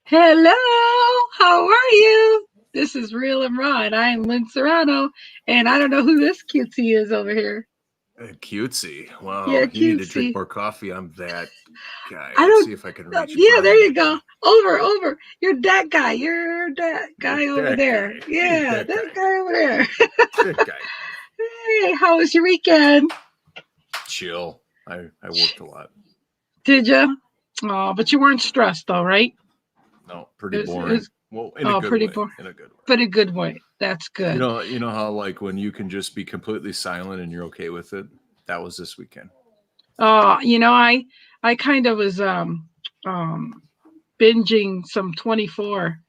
Hello, how are you? This is Real and Raw, and I am Lynn Serrano, and I don't know who this cutesy is over here. Cutesy. Wow, Yeah, you need to drink cutesy. more coffee. I'm that guy. I Let's don't. see if I can reach Yeah, there you Brian. go. Over. You're that guy. You're that guy over That there. guy. He's Yeah, that that guy. guy over there. That guy. Hey, how was your weekend? Chill. I worked a lot. Did you? Oh, but you weren't stressed though, right? No, It pretty was. It boring. was. Well, in a Oh, good pretty way. boring, In a good way. but a good way. That's You good. know, you know how like when you can just be completely silent and you're okay with it. That was this weekend. I kind of was um binging some 24.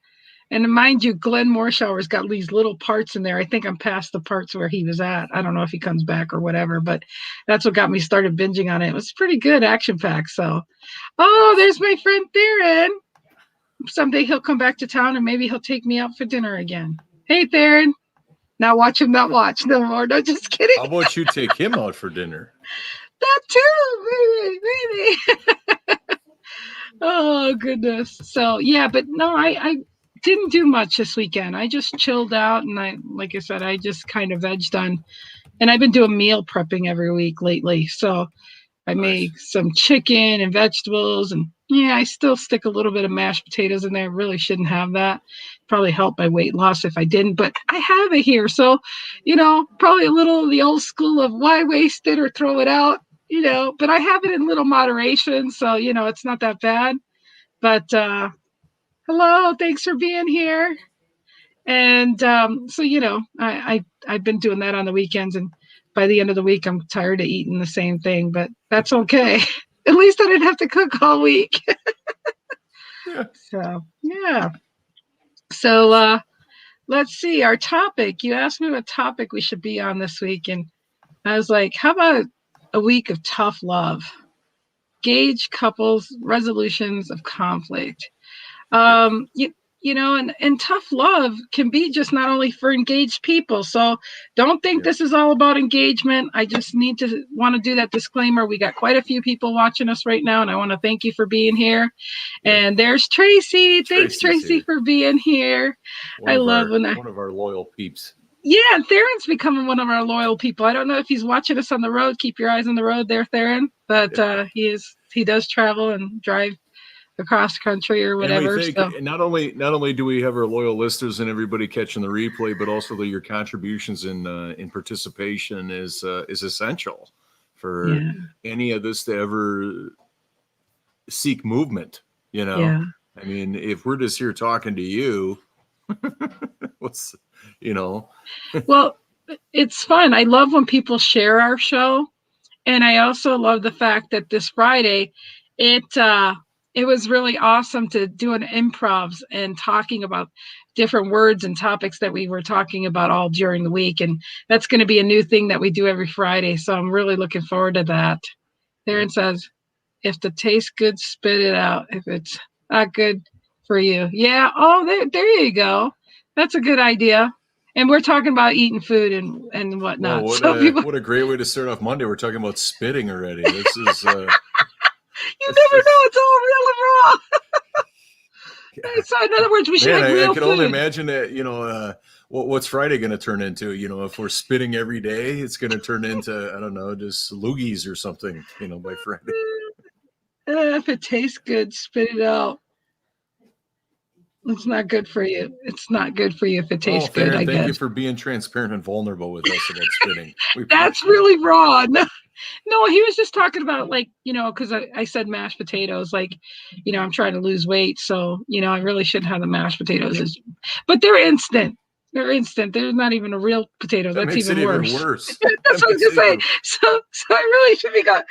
And mind you, Glenn Morshower's got these little parts in there. I think I'm past the parts where he was at. I don't know if he comes back or whatever, but that's what got me started binging on it. It was pretty good, action packed. So, oh, Nice. there's my friend Theron. Someday he'll come back to town and maybe he'll take me out for dinner again. Hey, Theron. Now watch him not watch no more. No, just kidding. How about you take him out for dinner? That too, maybe. Oh goodness. So yeah, but no, I didn't do much this weekend. I just chilled out and like I said, I just kind of vegged on and I've been doing meal prepping every week lately. So I Nice. make some chicken and vegetables and yeah, I still stick a little bit of mashed potatoes in there. I really shouldn't have that. Probably help my weight loss if I didn't, but I have it here. So, probably a little the old school of why waste it or throw it out, but I have it in little moderation. So, it's not that bad. But hello, thanks for being here. And so I've been doing that on the weekends, and by the end of the week, I'm tired of eating the same thing. But that's okay. At least I didn't have to cook all week. Yeah. So yeah. So Nice. let's see our topic. You asked me what topic we should be on this week, and I was like, how about a week of tough love? Gauge couples resolutions of conflict. Yeah. And tough love can be just not only for engaged people. So don't think Yeah. this is all about engagement. I just want to do that disclaimer. We got quite a few people watching us right now, and I want to thank you for being here. Yeah. And there's Tracy. Thanks, Tracy's Tracy, here. for being here. One I of love our when one of our loyal peeps. yeah, Theron's becoming one of our loyal people. I don't know if he's watching us on the road. Keep your eyes on the road there, Theron. But Yeah. he does travel and drive across country or And we whatever. think So not only do we have our loyal listeners and everybody catching the replay, but also that your contributions in participation is essential for yeah, any of this to ever seek movement. You know, yeah. I mean, if we're just here talking to you, what's you know, Well, it's fun. I love when people share our show, and I also love the fact that this Friday, it uh, it was really awesome to do an improvs and talking about different words and topics that we were talking about all during the week, and that's going to be a new thing that we do every Friday. So I'm really looking forward to that. yeah. Theron says, "If it tastes good, spit it out. If it's not good for you, yeah. Oh, there you go. That's a good idea." And we're talking about eating food and Well, whatnot. what So a people, what a great way to start off Monday. We're talking about spitting already. This is you this never know. is It's all real and raw. yeah. So in other words, we should Man, have I real can only food. imagine that, what's Friday going to turn into? If we're spitting every day, it's going to turn into, I don't know, just loogies or something, by Friday. If it tastes good, spit it out. It's not good for you. It's not good for you if it Oh, tastes good, Theron, I thank you guess. for being transparent and vulnerable with us about spitting. We That's appreciate it. really raw. No, he was just talking about like, because I said mashed potatoes, like, I'm trying to lose weight. So, I really shouldn't have the mashed potatoes. But they're instant. They're instant. They're not even a real potato. That That's makes it even even worse. worse. That's That what I was makes gonna it say. even So I really should be going.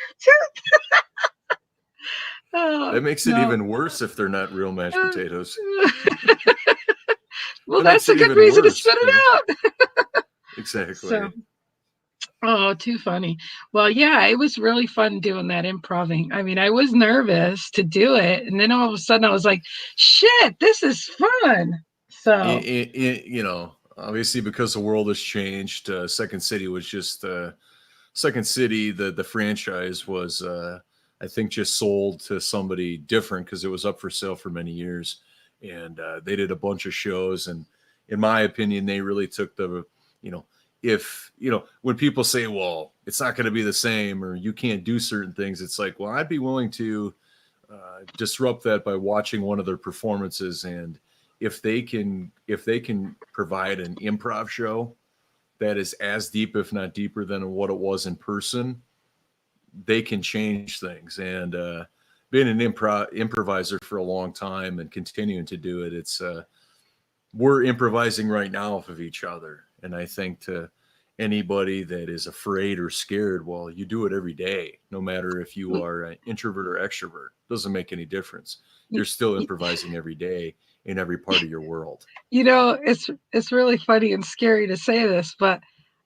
that makes it No. even worse if they're not real mashed potatoes. Well, That makes that's a it good even reason to worse. spit it out. So, Exactly. too funny. Well, yeah, it was really fun doing that improving. I mean, I was nervous to do it, and then all of a sudden I was like, "Shit, this is fun." So, Obviously because the world has changed. Second City, the franchise was, I think, just sold to somebody different because it was up for sale for many years. and they did a bunch of shows. And in my opinion, they really took the, if, when people say, well, it's not going to be the same or you can't do certain things, it's like, well, I'd be willing to disrupt that by watching one of their performances. And if they can provide an improv show that is as deep, if not deeper than what it was in person, they can change things. And being an improviser for a long time and continuing to do it, it's we're improvising right now off of each other. And I think to anybody that is afraid or scared, well, you do it every day, no matter if you are an introvert or extrovert. Doesn't make any difference. You're still improvising every day in every part of your world. It's really funny and scary to say this, but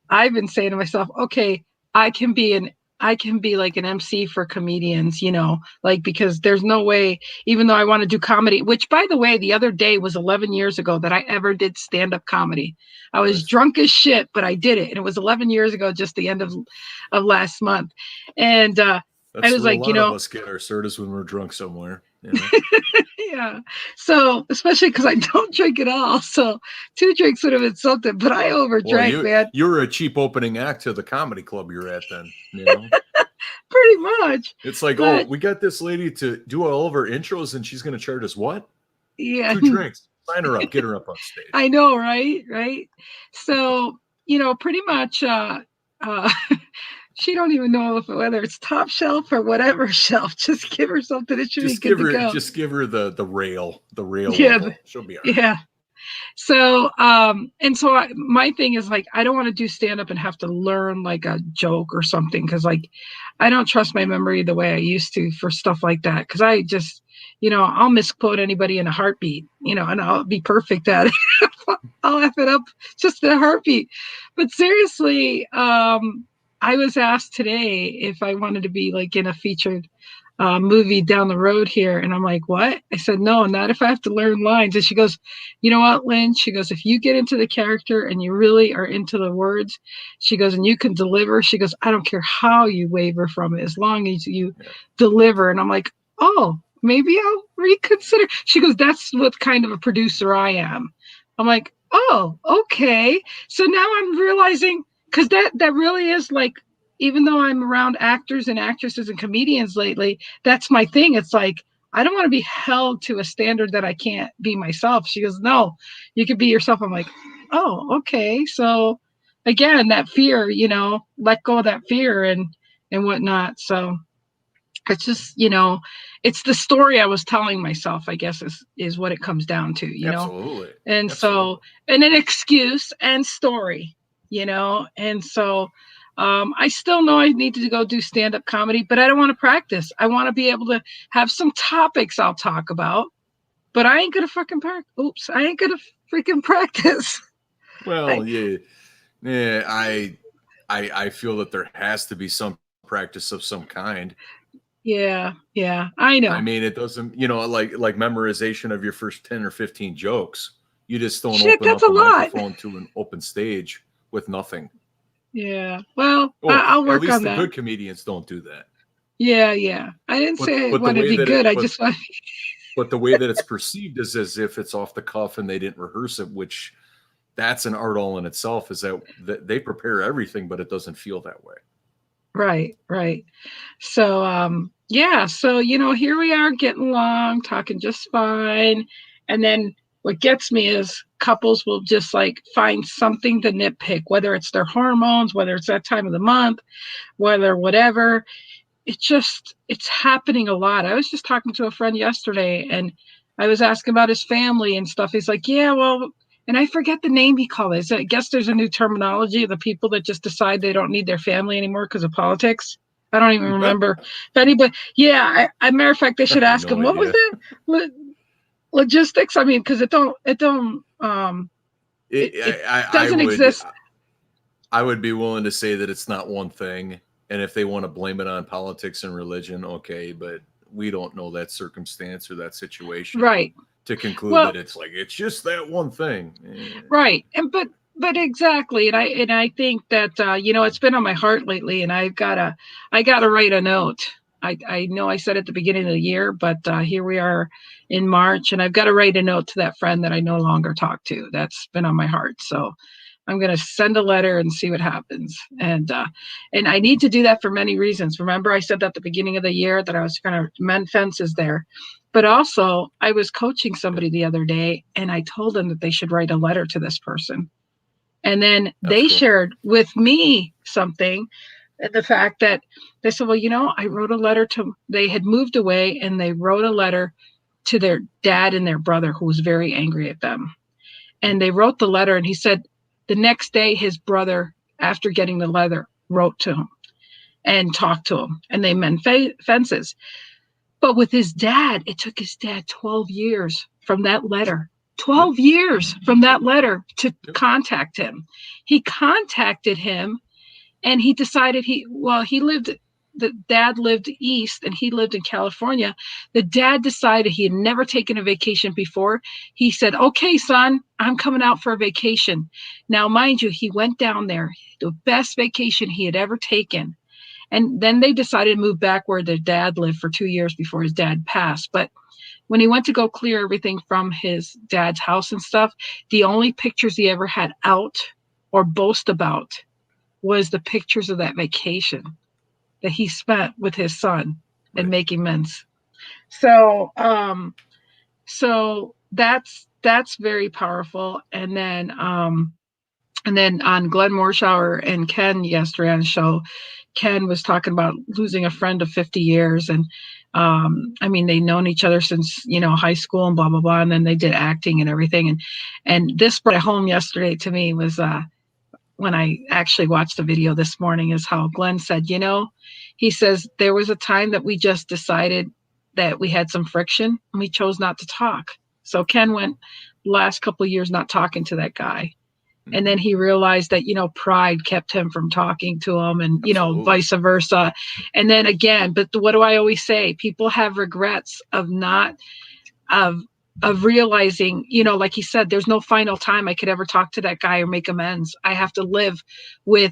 I've been saying to myself, okay, I can be like an MC for comedians, like, because there's no way, even though I want to do comedy, which, by the way, the other day was 11 years ago that I ever did stand-up comedy. I was drunk as shit, but I did it. And it was 11 years ago, just the end of last month. And I was like, a lot of us get our sodas when we're drunk somewhere. Yeah. So, especially because I don't drink at all. So 2 drinks would have been something, but I overdrank, man. You were a cheap opening act to the comedy club you're at then, Pretty much. It's like, oh, we got this lady to do all of her intros and she's going to charge us what? Yeah. 2 drinks. Sign her up. Get her up on stage. I know, right? Right. So, pretty much, she don't even know whether it's top shelf or whatever shelf. Just give her something that should be good to go. Just give her the rail. Yeah, level. She'll be all right. Yeah. So, my thing is, like, I don't want to do stand up and have to learn like a joke or something. Cause like, I don't trust my memory the way I used to for stuff like that. Cause I just, I'll misquote anybody in a heartbeat, and I'll be perfect at it. I'll F it up just in a heartbeat. But seriously, I was asked today if I wanted to be like in a featured movie down the road here. And I'm like, what? I said, no, not if I have to learn lines. And she goes, you know what, Lynn? She goes, if you get into the character and you really are into the words, she goes, and you can deliver. She goes, I don't care how you waver from it, as long as you deliver. And I'm like, oh, maybe I'll reconsider. She goes, that's what kind of a producer I am. I'm like, oh, okay. So now I'm realizing, because that really is like, even though I'm around actors and actresses and comedians lately, that's my thing. It's like, I don't want to be held to a standard that I can't be myself. She goes, no, you can be yourself. I'm like, oh, okay. So again, that fear, let go of that fear and whatnot. So it's just, it's the story I was telling myself, I guess, is what it comes down to, Absolutely. And Absolutely. so, and an excuse and story, and so I still know I need to go do stand-up comedy, but I don't want to practice. I want to be able to have some topics I'll talk about, but I ain't gonna fucking I ain't gonna freaking practice. Well, I feel that there has to be some practice of some kind. Yeah, I know. I mean, it doesn't, like memorization of your first 10 or 15 jokes. You just don't open up a microphone to an open stage with nothing. Yeah. Well, I'll work on that. At least the good comedians don't do that. Yeah. I didn't say I want to be good. I just want. But the way that it's perceived is as if it's off the cuff and they didn't rehearse it, which that's an art all in itself, is that they prepare everything, but it doesn't feel that way. Right. So, so, here we are getting along, talking just fine. And then what gets me is couples will just like find something to nitpick, whether it's their hormones, whether it's that time of the month, whether whatever. It's happening a lot. I was just talking to a friend yesterday and I was asking about his family and stuff. He's like, yeah, well, and I forget the name he called it. I guess there's a new terminology of the people that just decide they don't need their family anymore because of politics. I don't even remember if anybody. Yeah, I matter of fact, they should ask him, what was that? Logistics. I mean, because it doesn't exist. I would be willing to say that it's not one thing. And if they want to blame it on politics and religion, okay, but we don't know that circumstance or that situation. Right. To conclude that it's like, it's just that one thing. Right. And, but exactly. And I think that, it's been on my heart lately and I gotta write a note. I know I said at the beginning of the year, but here we are in March, and I've got to write a note to that friend that I no longer talk to. That's been on my heart. So I'm going to send a letter and see what happens. And I need to do that for many reasons. Remember, I said at the beginning of the year that I was going to mend fences there. But also, I was coaching somebody the other day, and I told them that they should write a letter to this person. And then That's they cool. shared with me something, the fact that they said, well, I wrote a letter to, they had moved away, and they wrote a letter to their dad and their brother, who was very angry at them. And they wrote the letter, and he said the next day his brother, after getting the letter, wrote to him and talked to him, and they mend fences. But with his dad, it took his dad 12 years from that letter, 12 years from that letter to contact him. He contacted him, and he decided the dad lived east and he lived in California. The dad decided he had never taken a vacation before. He said, okay, son, I'm coming out for a vacation. Now, mind you, he went down there, the best vacation he had ever taken. And then they decided to move back where their dad lived for 2 years before his dad passed. But when he went to go clear everything from his dad's house and stuff, the only pictures he ever had out or boast about was the pictures of that vacation that he spent with his son and making amends. So, so that's very powerful. And then on Glenn Morshower and Ken yesterday on the show, Ken was talking about losing a friend of 50 years. And I mean, they'd known each other since, high school and blah, blah, blah. And then they did acting and everything. And this brought it home yesterday to me was when I actually watched the video this morning, is how Glenn said, he says, there was a time that we just decided that we had some friction and we chose not to talk. So Ken went the last couple of years not talking to that guy. And then he realized that, pride kept him from talking to him, and, vice versa. And then again, but what do I always say? People have regrets of realizing, like he said, there's no final time I could ever talk to that guy or make amends. I have to live with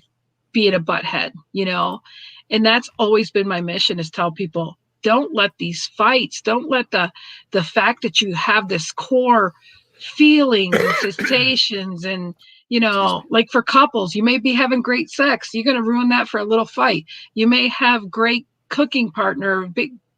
being a butthead, and that's always been my mission, is tell people, don't let these fights, don't let the fact that you have this core feelings and sensations and, like for couples, you may be having great sex. You're going to ruin that for a little fight. You may have great cooking partner,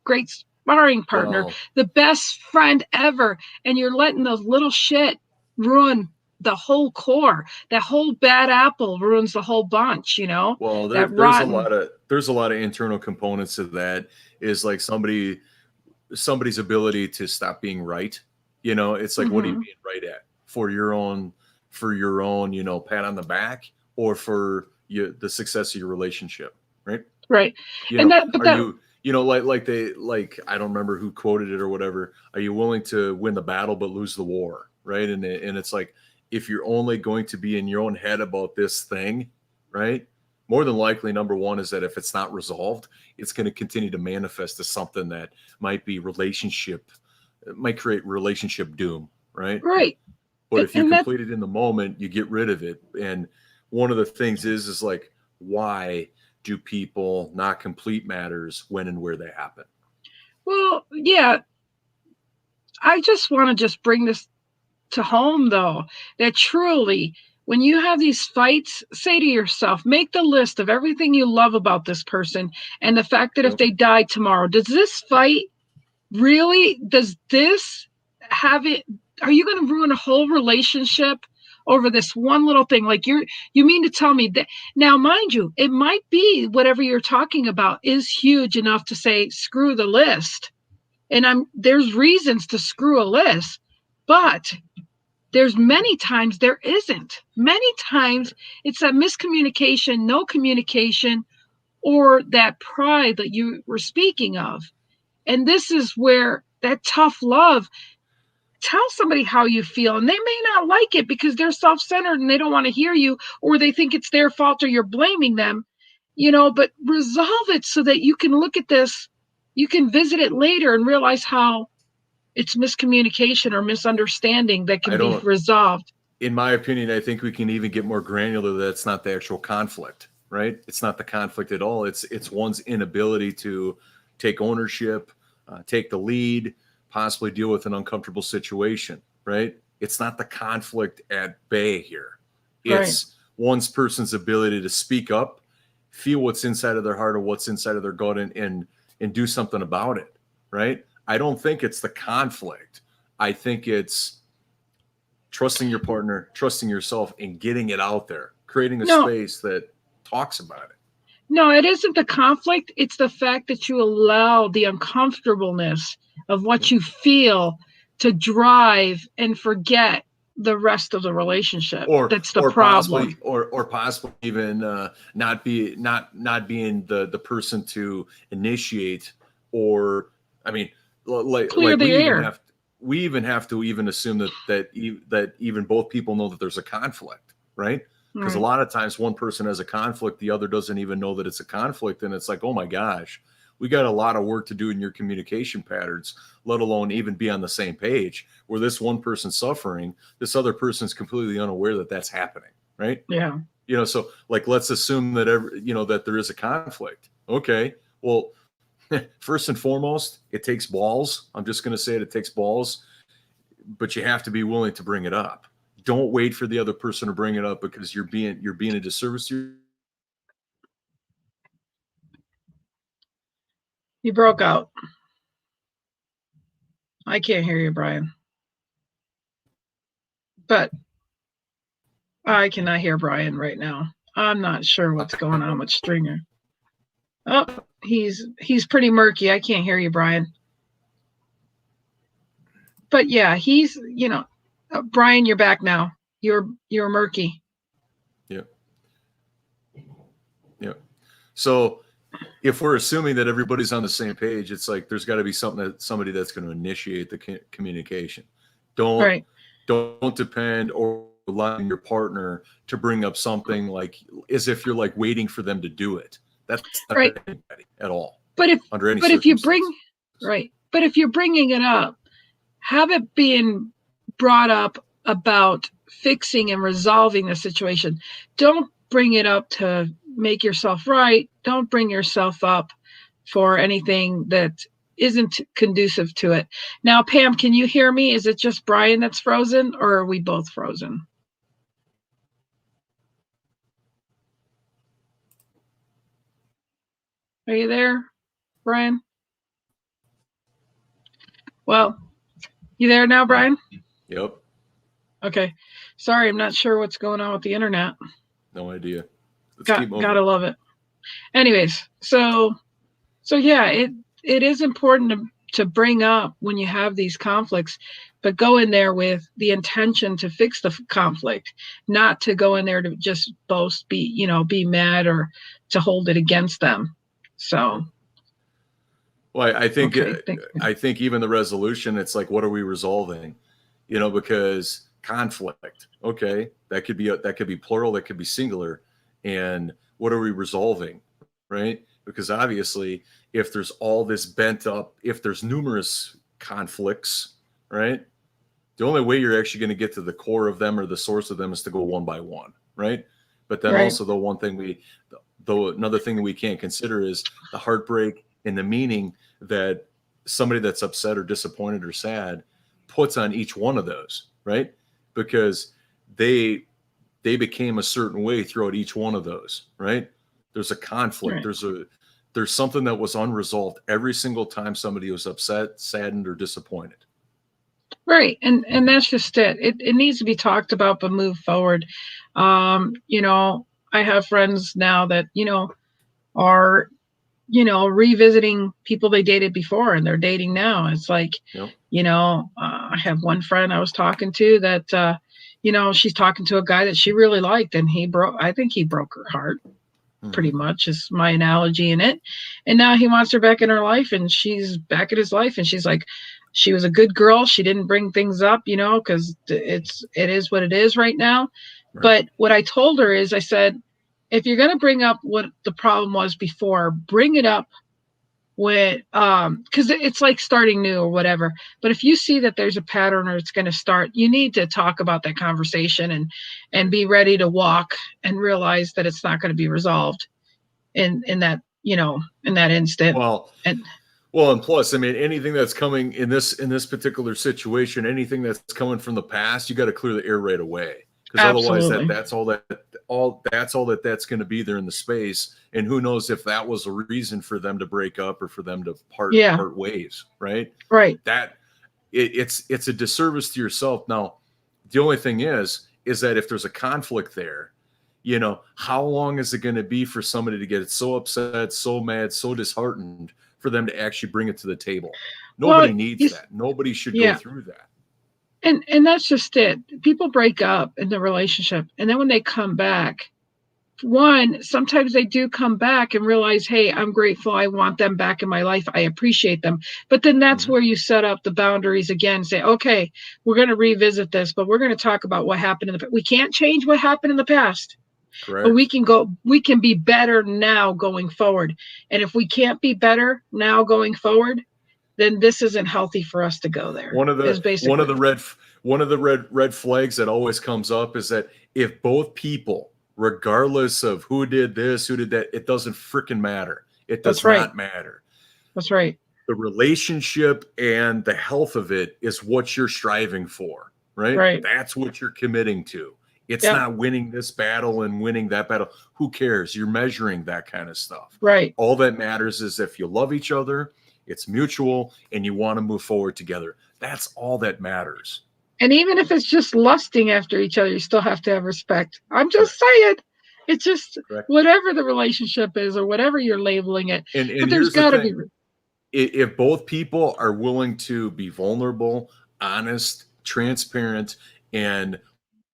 great sparring partner, the best friend ever, and you're letting those little shit ruin the whole core. That whole bad apple ruins the whole bunch, Well, there's a lot of internal components of that, is like somebody's ability to stop being right. It's like, what are you being right at? For your own, pat on the back, or for the success of your relationship, right? Right. I don't remember who quoted it or whatever. Are you willing to win the battle but lose the war, right? And it's like, if you're only going to be in your own head about this thing, right? More than likely, number one is that if it's not resolved, it's going to continue to manifest as something that might create relationship doom, right? Right. But if you complete it in the moment, you get rid of it. And one of the things is like, why do people not complete matters when and where they happen? Well, yeah. I just want to bring this to home, though, that truly, when you have these fights, say to yourself, make the list of everything you love about this person, and the fact that if they died tomorrow, does this fight really, are you going to ruin a whole relationship over this one little thing? Like, you mean to tell me that? Now, mind you, it might be whatever you're talking about is huge enough to say, screw the list. And there's reasons to screw a list, but there's many times there isn't. Many times it's that miscommunication, no communication, or that pride that you were speaking of. And this is where that tough love, tell somebody how you feel, and they may not like it because they're self-centered and they don't want to hear you, or they think it's their fault or you're blaming them, but resolve it so that you can look at this, you can visit it later and realize how it's miscommunication or misunderstanding that can be resolved. In my opinion, I think we can even get more granular. That's not the actual conflict, right? It's not the conflict at all. It's one's inability to take ownership, take the lead, possibly deal with an uncomfortable situation, right? It's not the conflict at bay here. It's one person's ability to speak up, feel what's inside of their heart or what's inside of their gut, and do something about it, right? I don't think it's the conflict. I think it's trusting your partner, trusting yourself, and getting it out there, creating a space that talks about it. No, it isn't the conflict. It's the fact that you allow the uncomfortableness of what you feel to drive and forget the rest of the relationship. That's the problem. Possibly even not being the person to initiate, or I mean, clear the air. We even have to assume that even both people know that there's a conflict, right? Because a lot of times one person has a conflict, the other doesn't even know that it's a conflict. And it's like, oh my gosh, we got a lot of work to do in your communication patterns, let alone even be on the same page, where this one person's suffering, this other person's completely unaware that that's happening. Right. Yeah. So like, let's assume that that there is a conflict. Okay. Well, first and foremost, it takes balls. I'm just going to say it takes balls, but you have to be willing to bring it up. Don't wait for the other person to bring it up, because you're being a disservice to. You broke out. I can't hear you, Brian. But I cannot hear Brian right now. I'm not sure what's going on with Stringer. Oh, he's pretty murky. I can't hear you, Brian. But yeah, he's, Brian, you're back now. You're murky. Yep. So if we're assuming that everybody's on the same page, it's like there's got to be somebody that's going to initiate the communication. Don't depend or rely on your partner to bring up something like as if you're like waiting for them to do it. That's not anybody at all. But if you're bringing it up, have it being brought up about fixing and resolving the situation. Don't bring it up to make yourself right. Don't bring yourself up for anything that isn't conducive to it. Now, Pam, can you hear me? Is it just Brian that's frozen, or are we both frozen? Are you there, Brian? Well, you there now, Brian? Yep. Okay. Sorry, I'm not sure what's going on with the internet. No idea. Gotta love it. Anyways, so yeah, it is important to bring up when you have these conflicts, but go in there with the intention to fix the conflict, not to go in there to just boast, be mad, or to hold it against them. So. Well, I think even the resolution, it's like, what are we resolving? Because conflict, okay, that could be plural, that could be singular. And what are we resolving, right? Because obviously, if there's all this bent up, if there's numerous conflicts, right, the only way you're actually going to get to the core of them or the source of them is to go one by one, right? But then also another thing that we can't consider is the heartbreak and the meaning that somebody that's upset or disappointed or sad puts on each one of those, right? Because they became a certain way throughout each one of those, right? There's a conflict. Right. There's something that was unresolved every single time somebody was upset, saddened, or disappointed. Right. And that's just it. It needs to be talked about, but move forward. I have friends now that, are, revisiting people they dated before and they're dating now. It's like, I have one friend I was talking to that, she's talking to a guy that she really liked, and I think he broke her heart. Pretty much is my analogy in it. And now he wants her back in her life, and she's back in his life. And she's like, she was a good girl. She didn't bring things up, because it is what it is right now. Right. But what I told her is, I said, if you're going to bring up what the problem was before, bring it up with, because it's like starting new or whatever. But if you see that there's a pattern or it's going to start, you need to talk about that conversation and be ready to walk and realize that it's not going to be resolved in that, in that instant. Well, Well, and plus, I mean, anything that's coming in this particular situation, anything that's coming from the past, you got to clear the air right away, because otherwise, Absolutely. that's all that's going to be there in the space, and who knows if that was a reason for them to break up or for them to Yeah. part ways, right? Right. That it's a disservice to yourself. Now, the only thing is that if there's a conflict there, you know, how long is it going to be for somebody to get so upset, so mad, so disheartened for them to actually bring it to the table? Well, Nobody needs that. Nobody should go yeah. through that. And that's just it. People break up in the relationship, and then when they come back, one, sometimes they do come back and realize, hey, I'm grateful. I want them back in my life. I appreciate them. But then that's Mm-hmm. where you set up the boundaries again. Say, okay, we're going to revisit this, but we're going to talk about what happened in the past. We can't change what happened in the past, but Correct. we can be better now going forward. And if we can't be better now going forward, then this isn't healthy for us to go there. One of Is the basically red flags that always comes up is that if both people, regardless of who did this, who did that, it doesn't freaking matter. It that's does right. not matter. That's right. The relationship and the health of it is what you're striving for, right? Right. That's what you're committing to. It's Yep. not winning this battle and winning that battle. Who cares? You're measuring that kind of stuff. Right. All that matters is if you love each other, it's mutual, and you want to move forward together. That's all that matters. And even if it's just lusting after each other, you still have to have respect. I'm just Correct. saying. It's just Correct. whatever the relationship is or whatever you're labeling it. And But there's here's the got to thing. be. If both people are willing to be vulnerable, honest, transparent, and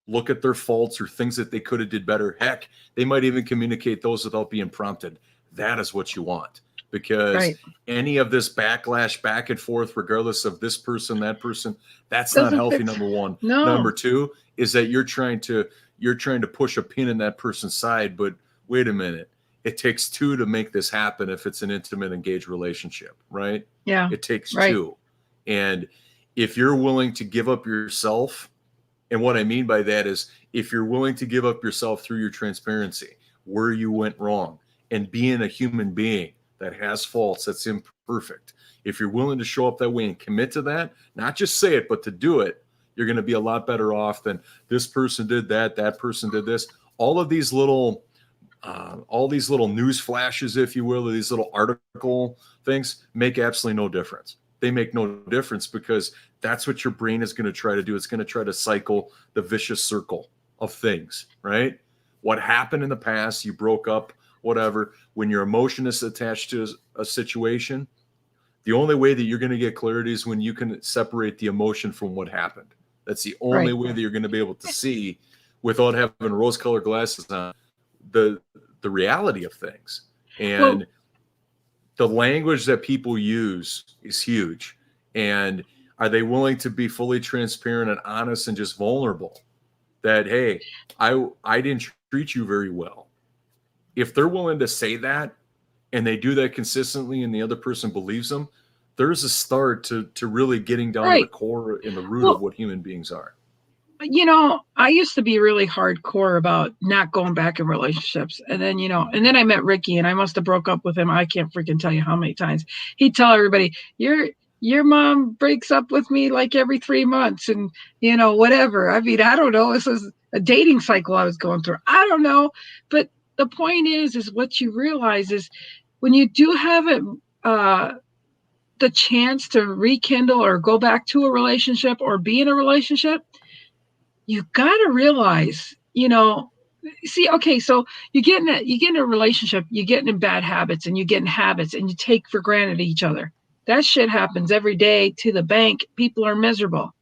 look at their faults or things that they could have did better, heck, they might even communicate those without being prompted. That is what you want, because Right. any of this backlash back and forth, regardless of this person, that person, that's not Doesn't healthy. fit. Number one. No. Number two is that you're trying to push a pin in that person's side, but wait a minute. It takes two to make this happen if it's an intimate, engaged relationship, right? Yeah. It takes Right. two. And if you're willing to give up yourself, and what I mean by that is if you're willing to give up yourself through your transparency, where you went wrong, and being a human being that has faults, that's imperfect, if you're willing to show up that way and commit to that, not just say it, but to do it, you're going to be a lot better off than this person did that, that person did this. All these little news flashes, if you will, or these little article things make absolutely no difference. They make no difference because that's what your brain is going to try to do. It's going to try to cycle the vicious circle of things, right? What happened in the past, you broke up, whatever. When your emotion is attached to a situation, the only way that you're going to get clarity is when you can separate the emotion from what happened. That's the only way that you're going to be able to see, without having rose-colored glasses on, the reality of things. And the language that people use is huge. And are they willing to be fully transparent and honest and just vulnerable that, hey, I didn't treat you very well? If they're willing to say that and they do that consistently and the other person believes them, there's a start to really getting down to the core and the root of what human beings are. I used to be really hardcore about not going back in relationships. And then, and then I met Ricky and I must have broke up with him. I can't freaking tell you how many times. He'd tell everybody, your mom breaks up with me like every 3 months and, whatever. I mean, I don't know. This is a dating cycle I was going through. I don't know. But the point is what you realize is when you do have the chance to rekindle or go back to a relationship or be in a relationship, you got to realize, okay, so you get in a relationship, you get in bad habits and you get in habits and you take for granted each other. That shit happens every day to the bank. People are miserable.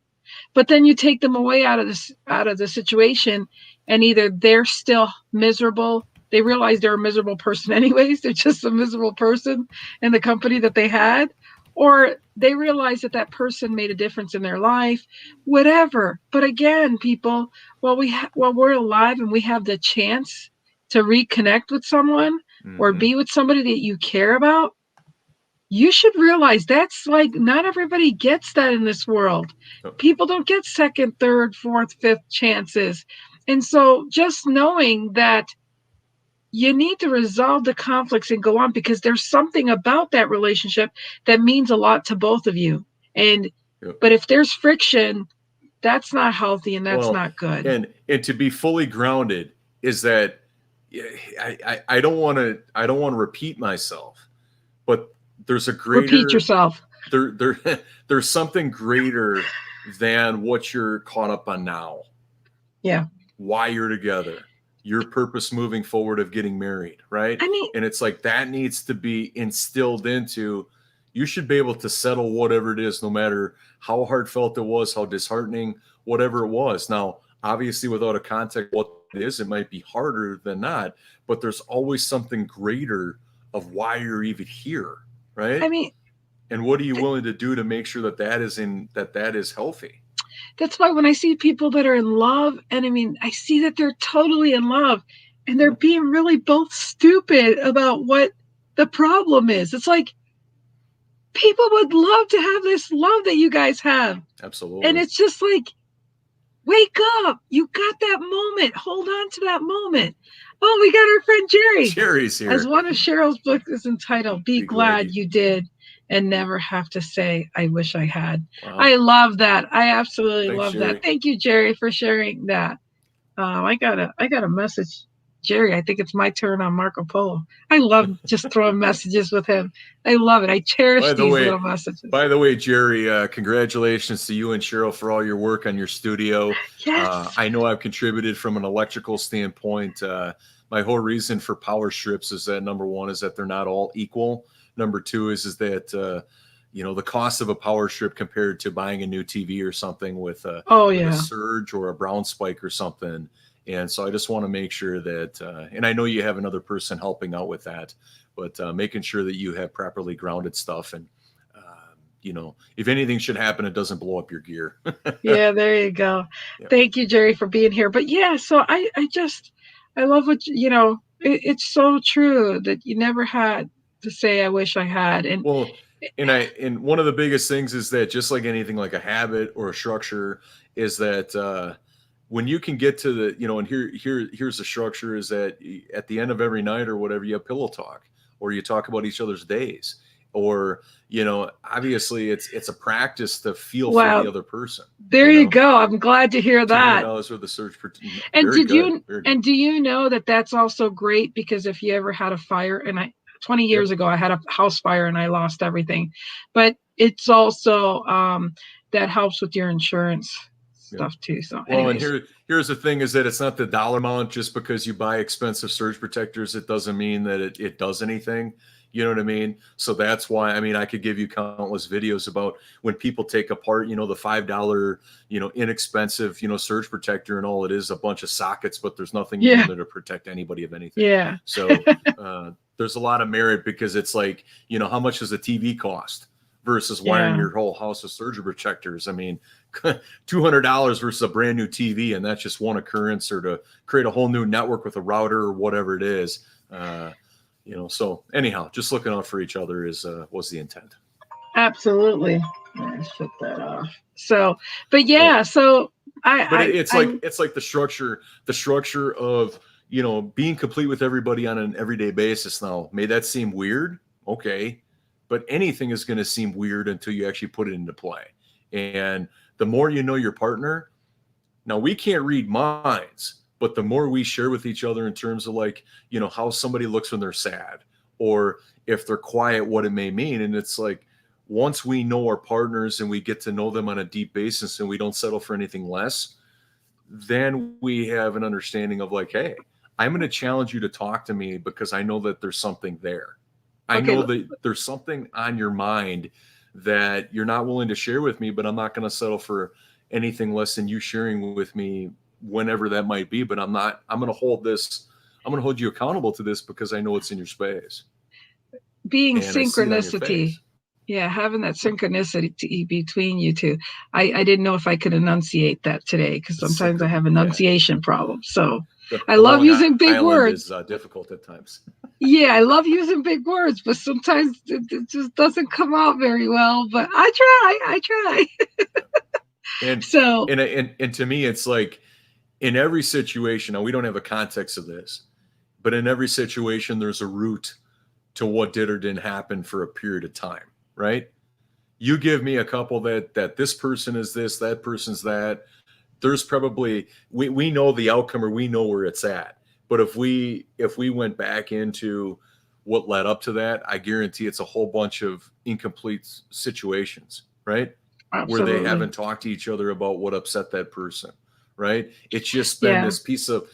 But then you take them away out of the situation, and either they're still miserable, they realize they're a miserable person anyways, they're just a miserable person in the company that they had, or they realize that person made a difference in their life, whatever. But again, people, while we're alive and we have the chance to reconnect with someone or be with somebody that you care about, you should realize that's like not everybody gets that in this world. People don't get second, third, fourth, fifth chances. And so just knowing that you need to resolve the conflicts and go on, because there's something about that relationship that means a lot to both of you. And Yep. but if there's friction, that's not healthy and that's Well, not good. and to be fully grounded is that I don't want to repeat myself, but there's a Repeat greater yourself. there there's something greater than what you're caught up on now. Yeah. Why you're together, your purpose moving forward of getting married, right? I mean, And it's like that needs to be instilled into you. Should be able to settle whatever it is, no matter how heartfelt it was, how disheartening, whatever it was. Now, obviously, without a context what it is, it might be harder than not, but there's always something greater of why you're even here, right? I mean, and what are you willing to do to make sure that that is healthy? that's why when I see people that are in love, and I mean, I see that they're totally in love and they're being really both stupid about what the problem is. It's like, people would love to have this love that you guys have. Absolutely. And it's just like, wake up. You got that moment. Hold on to that moment. Oh, we got our friend Jerry. Jerry's here. As one of Cheryl's books is entitled, Be Glad You Did and Never Have to Say, I Wish I Had. Wow. I love that. I absolutely love Jerry. That. Thank you, Jerry, for sharing that. I got a message. Jerry, I think it's my turn on Marco Polo. I love just throwing messages with him. I love it. I cherish these little messages. By the way, Jerry, congratulations to you and Cheryl for all your work on your studio. Yes. I know I've contributed from an electrical standpoint. My whole reason for power strips is that number one is that they're not all equal. Number two is that the cost of a power strip compared to buying a new TV or something with a surge or a brown spike or something. And so I just want to make sure that, and I know you have another person helping out with that, but making sure that you have properly grounded stuff. And, if anything should happen, it doesn't blow up your gear. Yeah, there you go. Yeah. Thank you, Jerry, for being here. But yeah, so I love what, it's so true that you never had to say, I wish I had. And well, and one of the biggest things is that just like anything, like a habit or a structure, is that, when you can get to the, and here's the structure, is that at the end of every night or whatever, you have pillow talk, or you talk about each other's days, or, obviously it's a practice to feel for the other person. There you go. I'm glad to hear that. $200 for the surge. And do you know that that's also great, because if you ever had a fire, and 20 years ago, I had a house fire and I lost everything, but it's also, that helps with your insurance stuff too. So anyways. And here's the thing, is that it's not the dollar amount. Just because you buy expensive surge protectors, it doesn't mean that it does anything. You know what I mean? So that's why, I could give you countless videos about when people take apart, the $5, inexpensive, surge protector, and all it is a bunch of sockets, but there's nothing in there to protect anybody of anything. Yeah. So there's a lot of merit, because it's like, how much does a TV cost versus wiring your whole house with surge protectors? $200 versus a brand new TV, and that's just one occurrence, or to create a whole new network with a router or whatever it is. So anyhow, just looking out for each other was the intent. Absolutely. Let's shut that off. So, but yeah, it's like the structure of, being complete with everybody on an everyday basis. Now, may that seem weird? Okay. But anything is going to seem weird until you actually put it into play. And the more you know your partner, now we can't read minds, but the more we share with each other in terms of, like, how somebody looks when they're sad, or if they're quiet, what it may mean. And it's like, once we know our partners and we get to know them on a deep basis, and we don't settle for anything less, then we have an understanding of, like, hey, I'm going to challenge you to talk to me because I know that there's something there. I know that there's something on your mind that you're not willing to share with me, but I'm not going to settle for anything less than you sharing with me whenever that might be. But I'm going to hold you accountable to this, because I know it's in your space. Being synchronicity. Yeah, having that synchronicity between you two. I didn't know if I could enunciate that today, because sometimes I have enunciation problems. So I love using big words. Is difficult at times. Yeah, I love using big words, but sometimes it just doesn't come out very well. But I try. And so, and to me, it's like, in every situation. Now, we don't have a context of this, but in every situation, there's a root to what did or didn't happen for a period of time, right? You give me a couple that this person is this, that person's that. There's probably we know the outcome, or we know where it's at. But if we went back into what led up to that, I guarantee it's a whole bunch of incomplete situations, right? Where they Absolutely. haven't talked to each other about what upset that person, right? It's just been Yeah. this piece of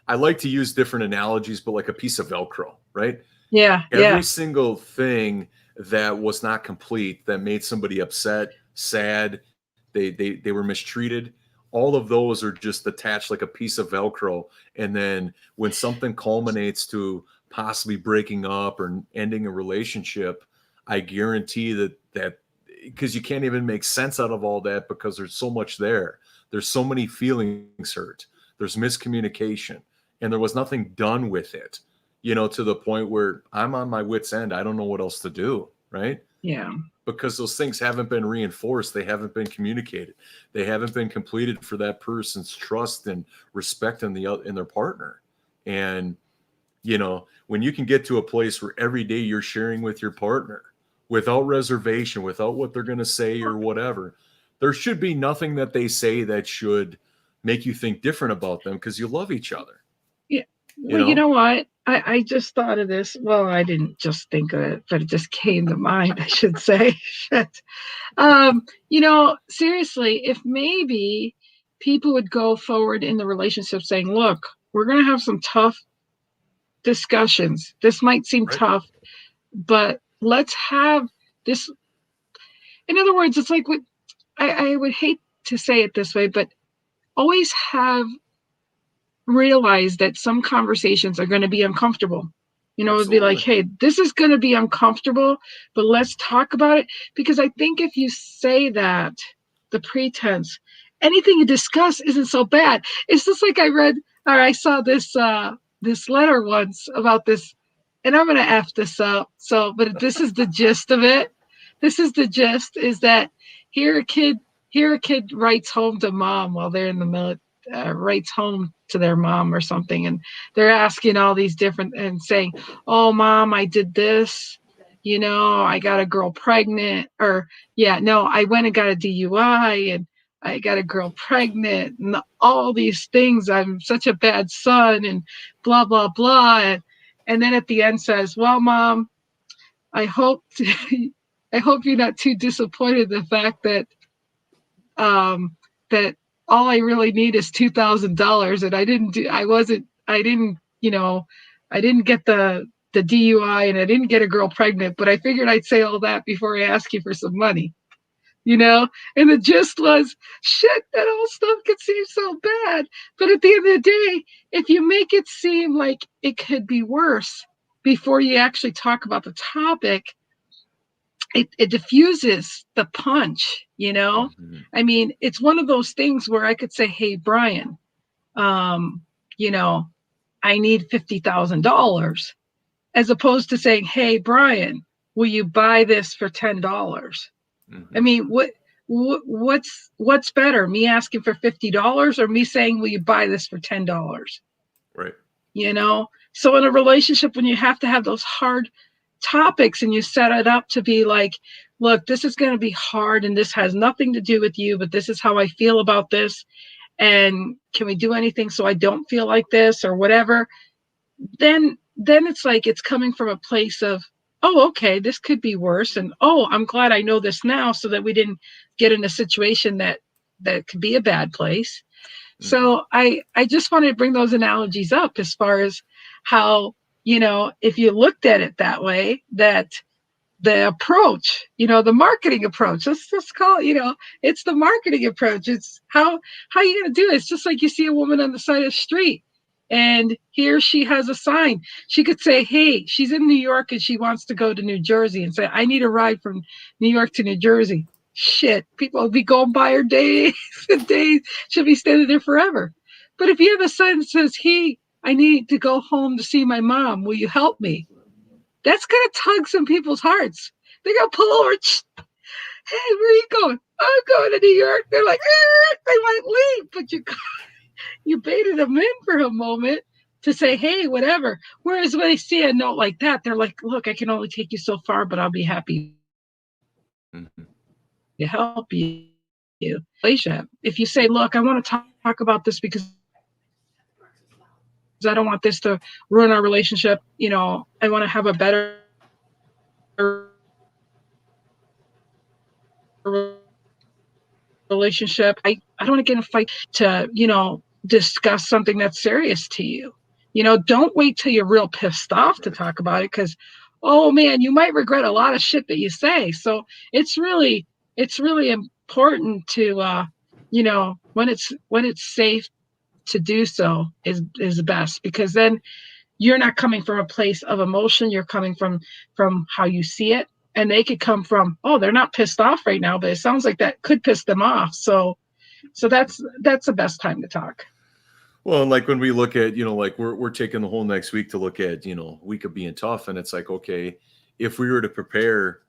I like to use different analogies, but like a piece of Velcro, right? Yeah. Every Yeah. single thing that was not complete, that made somebody upset, sad, they were mistreated, all of those are just attached like a piece of Velcro. And then when something culminates to possibly breaking up or ending a relationship, I guarantee that because you can't even make sense out of all that, because there's so much there. There's so many feelings hurt. There's miscommunication, and there was nothing done with it, to the point where I'm on my wit's end. I don't know what else to do, right? Yeah. Because those things haven't been reinforced. They haven't been communicated. They haven't been completed for that person's trust and respect in their partner. And, when you can get to a place where every day you're sharing with your partner without reservation, without what they're going to say or whatever, there should be nothing that they say that should make you think different about them, because you love each other. Yeah. Well, you know what? I just thought of this. Well, I didn't just think of it, but it just came to mind, I should say. Shit. Seriously, if maybe people would go forward in the relationship saying, look, we're going to have some tough discussions. This might seem Right. tough, but let's have this. In other words, it's like what I would hate to say it this way, but always realize that some conversations are going to be uncomfortable. It'd be like, Absolutely. hey, this is going to be uncomfortable, but let's talk about it. Because I think if you say that, the pretense, anything you discuss isn't so bad. It's just like I saw this letter once about this, and I'm going to F this up. So, but this is the gist of it. This is the gist, is that here a kid writes home to mom while they're in the military, writes home to their mom or something, and they're asking all these different and saying, oh mom, I did this, I got a girl pregnant, or yeah, no, I went and got a DUI, and I got a girl pregnant, and all these things, I'm such a bad son, and blah blah blah. And then at the end says, well mom, I hope I hope you're not too disappointed in the fact that that all I really need is $2,000, and I didn't get the DUI, and I didn't get a girl pregnant, but I figured I'd say all that before I ask you for some money, and the gist was, shit, that whole stuff could seem so bad, but at the end of the day, if you make it seem like it could be worse before you actually talk about the topic, it diffuses the punch, Mm-hmm. I mean, it's one of those things where I could say, hey Brian, um you know I need $50,000, as opposed to saying, hey Brian, will you buy this for $10? I Mm-hmm. mean, what's better, me asking for $50 or me saying, will you buy this for $10? Right. So in a relationship, when you have to have those hard topics and you set it up to be like, look, this is going to be hard and this has nothing to do with you, but this is how I feel about this, and can we do anything so I don't feel like this or whatever, then it's like it's coming from a place of, oh, okay, this could be worse, and oh, I'm glad I know this now so that we didn't get in a situation that could be a bad place. Mm-hmm. So I just wanted to bring those analogies up as far as how, if you looked at it that way, that the approach, the marketing approach, let's call it, it's the marketing approach. It's how you going to do it. It's just like you see a woman on the side of the street and here she has a sign. She could say, hey, she's in New York and she wants to go to New Jersey, and say, I need a ride from New York to New Jersey. Shit, people will be going by her days and days. She'll be standing there forever. But if you have a sign that says, hey, I need to go home to see my mom, will you help me? That's going to tug some people's hearts. They're going to pull over. Hey, where are you going? I'm going to New York. They're like, they might leave, but You baited them in for a moment to say, hey, whatever. Whereas when they see a note like that, they're like, look, I can only take you so far, but I'll be happy Mm-hmm. to help you. If you say, look, I want to talk about this because I don't want this to ruin our relationship. I want to have a better relationship. I don't want to get in a fight to, discuss something that's serious to you. Don't wait till you're real pissed off to Right. talk about it because, oh man, you might regret a lot of shit that you say. So it's really important to, when it's safe to do so is best, because then you're not coming from a place of emotion. You're coming from how you see it. And they could come from, oh, they're not pissed off right now, but it sounds like that could piss them off. So that's the best time to talk. Well, and like when we look at, like we're taking the whole next week to look at, week of being tough. And it's like, okay, if we were to prepare,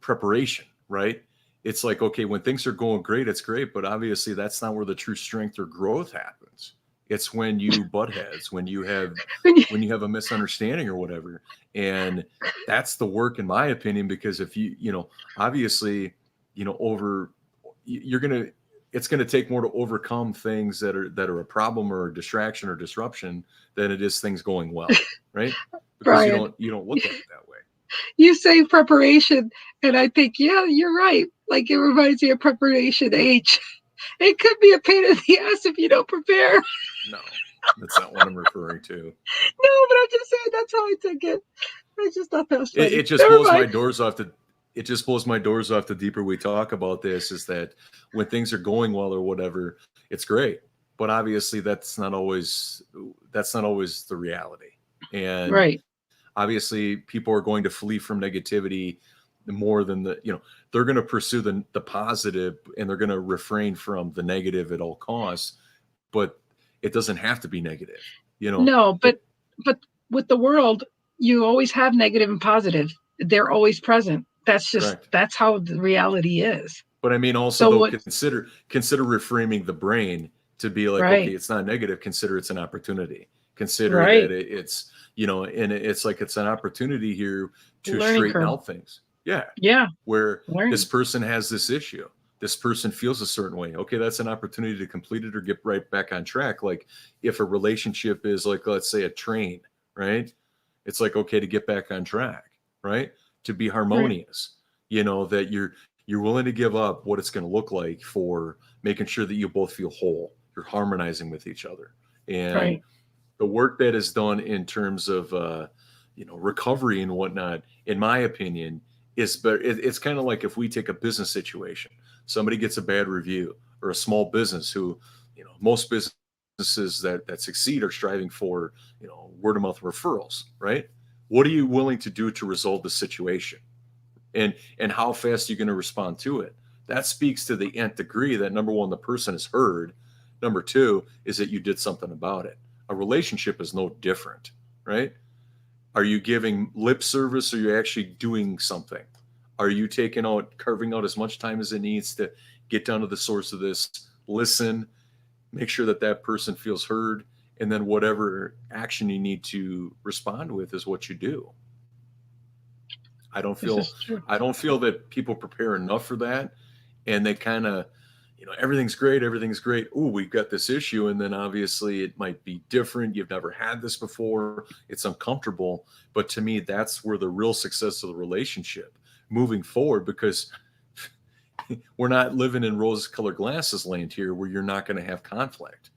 preparation, right? It's like, okay, when things are going great, it's great. But obviously that's not where the true strength or growth happens. It's when you butt heads, when you have a misunderstanding or whatever. And that's the work, in my opinion, because if obviously, over, you're going to, it's going to take more to overcome things that are a problem or a distraction or disruption than it is things going well, right? Because you Brian, don't look at it that way. you say preparation, and I think, yeah, you're right. Like, it reminds me of Preparation H. It could be a pain in the ass if you don't prepare. No, that's not what I'm referring to. No, but I'm just saying that's how I took it. I just thought that was funny. It just Never blows my mind. doors off. It just blows my doors off the deeper we talk about this, is that when things are going well or whatever, it's great. But obviously that's not always the reality. And Right. obviously people are going to flee from negativity more than they're going to pursue the positive, and they're going to refrain from the negative at all costs. But it doesn't have to be negative, No, it, but with the world, you always have negative and positive. They're always present. correct. That's how the reality is. But I mean, also So though, what? consider reframing the brain to be like, okay, Right. it's not negative. Consider it's an opportunity. Consider that Right. it's and it's like it's an opportunity here to Learning straighten curve. out things. Yeah, Yeah. where this Learning. person has this issue. This person feels a certain way. Okay, that's an opportunity to complete it or get right back on track. Like if a relationship is like, let's say, a train, right? It's like, okay, to get back on track, right? To be Right. harmonious. That you're willing to give up what it's going to look like for making sure that you both feel whole. You're harmonizing with each other. And Right. the work that is done in terms of recovery and whatnot, in my opinion, is better. It's kind of like if we take a business situation, somebody gets a bad review, or a small business who, most businesses that succeed are striving for, word of mouth referrals, right? What are you willing to do to resolve the situation? And how fast are you going to respond to it? That speaks to the nth degree that, number one, the person is heard. Number two is that you did something about it. A relationship is no different, right? Are you giving lip service, or are you actually doing something? Are you carving out as much time as it needs to get down to the source of this, listen, make sure that person feels heard, and then whatever action you need to respond with is what you do. I don't This feel is true. I don't feel that people prepare enough for that, and they kind of, everything's great, everything's great. Oh, we've got this issue, and then obviously it might be different. You've never had this before. It's uncomfortable, but to me, that's where the real success of the relationship moving forward, because we're not living in rose-colored glasses land here, where you're not going to have conflict.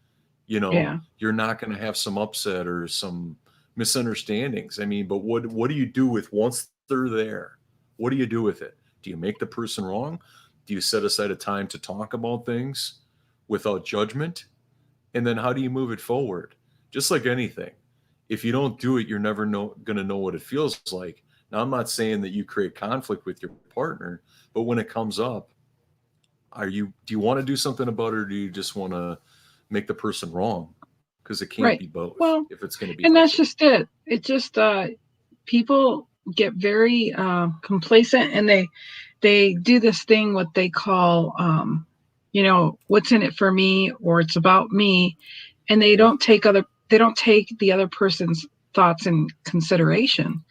Yeah. You're not going to have some upset or some misunderstandings. I mean, but what do you do with once they're there? What do you do with it? Do you make the person wrong? Do you set aside a time to talk about things without judgment? And then how do you move it forward? Just like anything, if you don't do it, you're never going to know what it feels like. Now, I'm not saying that you create conflict with your partner, but when it comes up, do you want to do something about it, or do you just want to make the person wrong? Because it can't Right. be both Well, if it's going to be and that's healthy. just it. It just people get very complacent, and they do this thing what they call what's in it for me, or it's about me, and Yep. they don't take the other person's thoughts in consideration.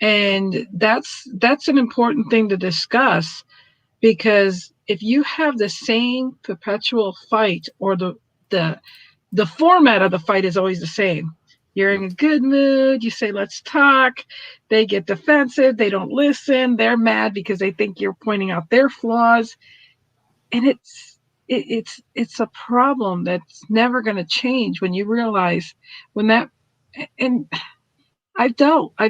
And that's an important thing to discuss, because if you have the same perpetual fight, or the the format of the fight is always the same. You're in Yep. a good mood, you say let's talk, they get defensive, they don't listen, they're mad because they think you're pointing out their flaws, and it's a problem that's never going to change when you realize when that. And I've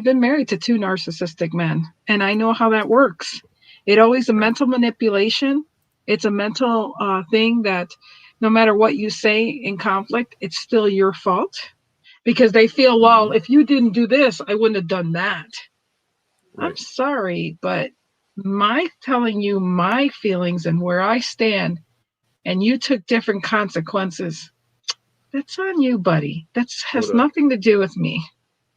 been married to two narcissistic men, and I know how that works. It always a Right. mental manipulation. It's a mental thing that no matter what you say in conflict, it's still your fault, because they feel, well, Mhm. if you didn't do this, I wouldn't have done that. I'm Right. sorry, but my telling you my feelings and where I stand, and you took different consequences, that's on you, buddy. That What has a nothing to do with me.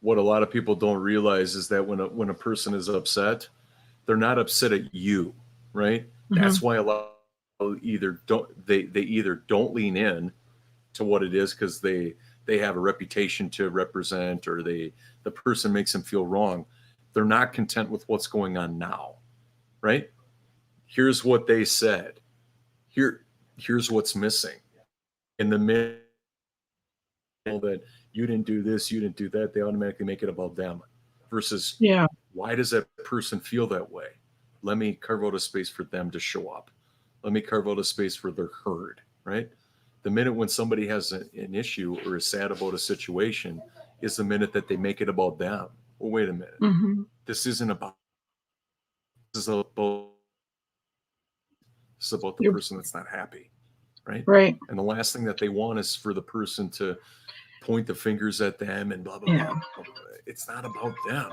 what a lot of people don't realize is that when a person is upset, they're not upset at you, right? Hmm. That's why a lot of people either they either don't lean in to what it is because they have a reputation to represent, or the person makes them feel wrong. They're not content with what's going on now, right? Here's what they said. Here here's what's missing. In the middle that you didn't do this, you didn't do that, they automatically make it about them. Versus, Yeah. why does that person feel that way? Let me carve out a space for them to show up. Let me carve out a space for their heard, right? The minute when somebody has an issue or is sad about a situation is the minute that they make it about them. Well, wait a minute. Hmm. This isn't about this is about this is about the You're person that's not happy, right? right. And the last thing that they want is for the person to point the fingers at them and blah blah blah. Yeah. It's not about them.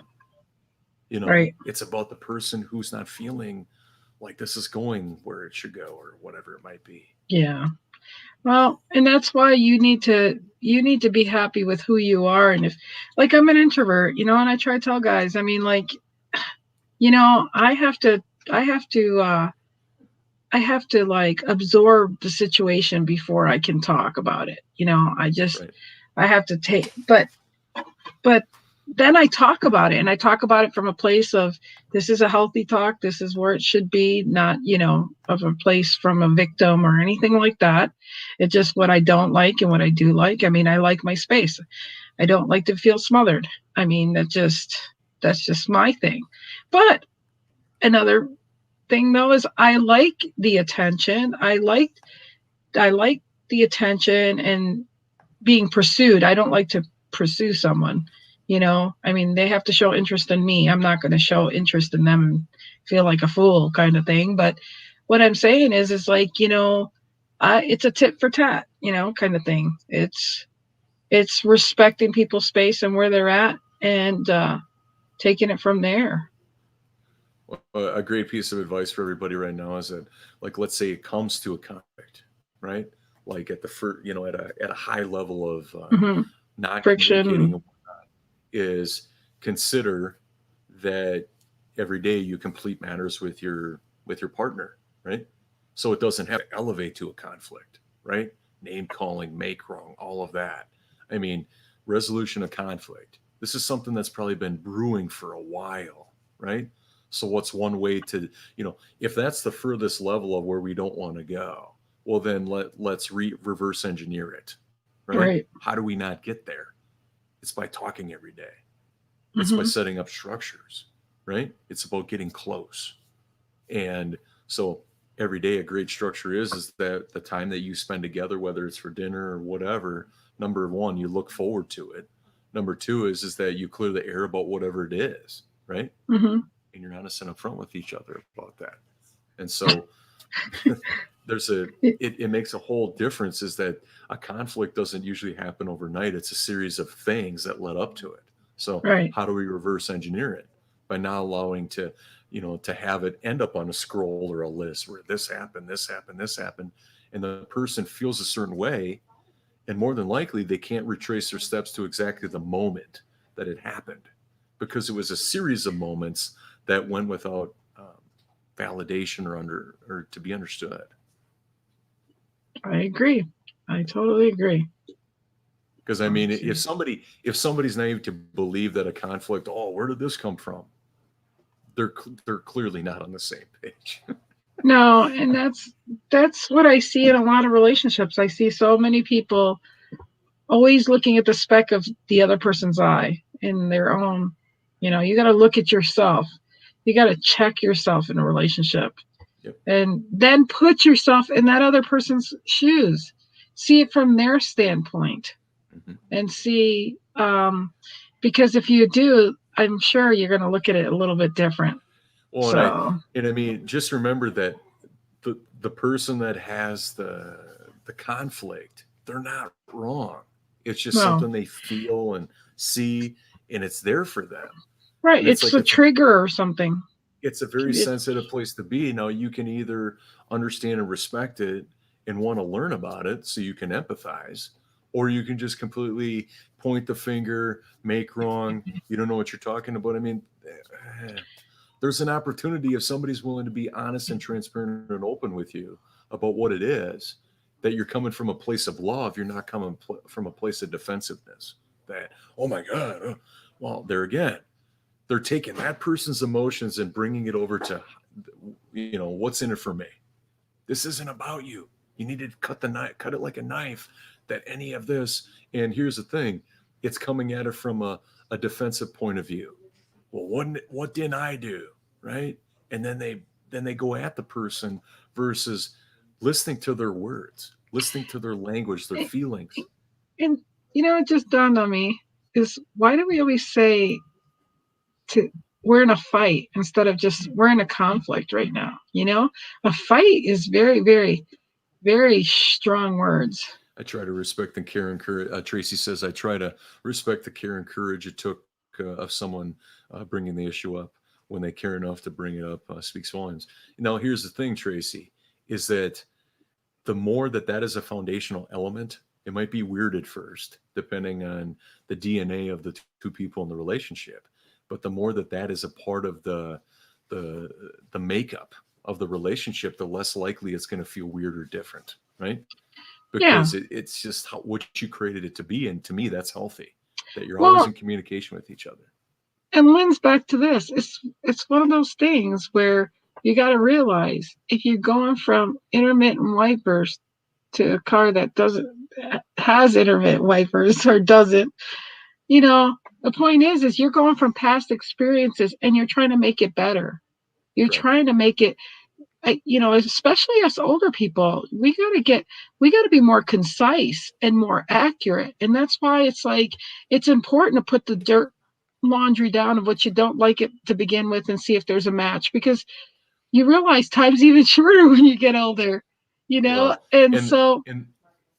Right. It's about the person who's not feeling like this is going where it should go or whatever it might be. Yeah. Well, and that's why you need to be happy with who you are. And if, like, I'm an introvert, and I try to tell guys, I mean, like, I have to I have to I have to like absorb the situation before I can talk about it. Right. I have to take, but then I talk about it, and I talk about it from a place of, this is a healthy talk. This is where it should be, not, of a place from a victim or anything like that. It's just what I don't like and what I do like. I mean, I like my space. I don't like to feel smothered. I mean, that's just my thing. But another thing though is I like the attention. I like the attention and being pursued. I don't like to pursue someone. I mean, they have to show interest in me. I'm not going to show interest in them and feel like a fool kind of thing. But what I'm saying is like, it's a tit for tat, kind of thing. It's respecting people's space and where they're at, and taking it from there. A great piece of advice for everybody right now is that, like, let's say it comes to a conflict, right? Like at the first, at a high level of Hmm. not communicating, Friction. is consider that every day you complete matters with your partner, right? So it doesn't have to elevate to a conflict, right? Name calling, make wrong, all of that. I mean, resolution of conflict. This is something that's probably been brewing for a while, right? So what's one way to, if that's the furthest level of where we don't want to go, well then let's reverse engineer it, right? Right. How do we not get there? It's by talking every day. It's by Hmm. setting up structures, right? It's about getting close. And so every day a great structure is that the time that you spend together, whether it's for dinner or whatever, number one, you look forward to it. Number two is that you clear the air about whatever it is, right? Hmm. And you're honest and upfront with each other about that. And so there's it makes a whole difference is that a conflict doesn't usually happen overnight. It's a series of things that led up to it. So Right. how do we reverse engineer it? By not allowing to have it end up on a scroll or a list where this happened, this happened, this happened, and the person feels a certain way, and more than likely they can't retrace their steps to exactly the moment that it happened, because it was a series of moments that went without validation or to be understood. I agree. I totally agree. Because I mean, Let's if see. somebody's naive to believe that a conflict, oh, where did this come from? They're clearly not on the same page. No, and that's what I see in a lot of relationships. I see so many people always looking at the speck of the other person's eye in their own. You got to look at yourself. You got to check yourself in a relationship Yep. and then put yourself in that other person's shoes. See it from their standpoint Mm-hmm. and see, because if you do, I'm sure you're going to look at it a little bit different. Well, So, and I mean, just remember that the person that has the conflict, they're not wrong. It's just well, something they feel and see, and it's there for them. right. And it's It's like a trigger or something. it's a very It, sensitive place to be. Now you can either understand and respect it and want to learn about it so you can empathize, or you can just completely point the finger, make wrong. You don't know what you're talking about. I mean, there's an opportunity if somebody's willing to be honest and transparent and open with you about what it is, that you're coming from a place of love. You're not coming from a place of defensiveness. That, oh my God, well, there again, they're taking that person's emotions and bringing it over to, what's in it for me. This isn't about you. You need to cut the knife, cut it like a knife. That any of this, and here's the thing, it's coming at it from a defensive point of view. Well, what didn't I do, right? And then they go at the person versus listening to their words, listening to their language, their feelings. and it just dawned on me is why do we always say to we're in a fight instead of just we're in a conflict right now? A fight is very, very, very strong words. I try to respect and care and courage. Tracy says, I try to respect the care and courage it took of someone bringing the issue up when they care enough to bring it up speaks volumes. Now, here's the thing, Tracy, is that the more that is a foundational element, it might be weird at first, depending on the DNA of the two people in the relationship. But the more that is a part of the the makeup of the relationship, the less likely it's going to feel weird or different, right? Yeah. Because it's just what you created it to be. And to me, that's healthy, that you're always Well, in communication with each other. and Lynn's back to this. It's one of those things where you got to realize if you're going from intermittent wipers to a car that doesn't has intermittent wipers or doesn't, you know, the point is you're going from past experiences and you're trying to make it better. You're Correct. trying to make it, especially us older people, we got to be more concise and more accurate. And that's why it's like, it's important to put the dirt laundry down of what you don't like it to begin with and see if there's a match because you realize time's even shorter when you get older, Well, and and so, and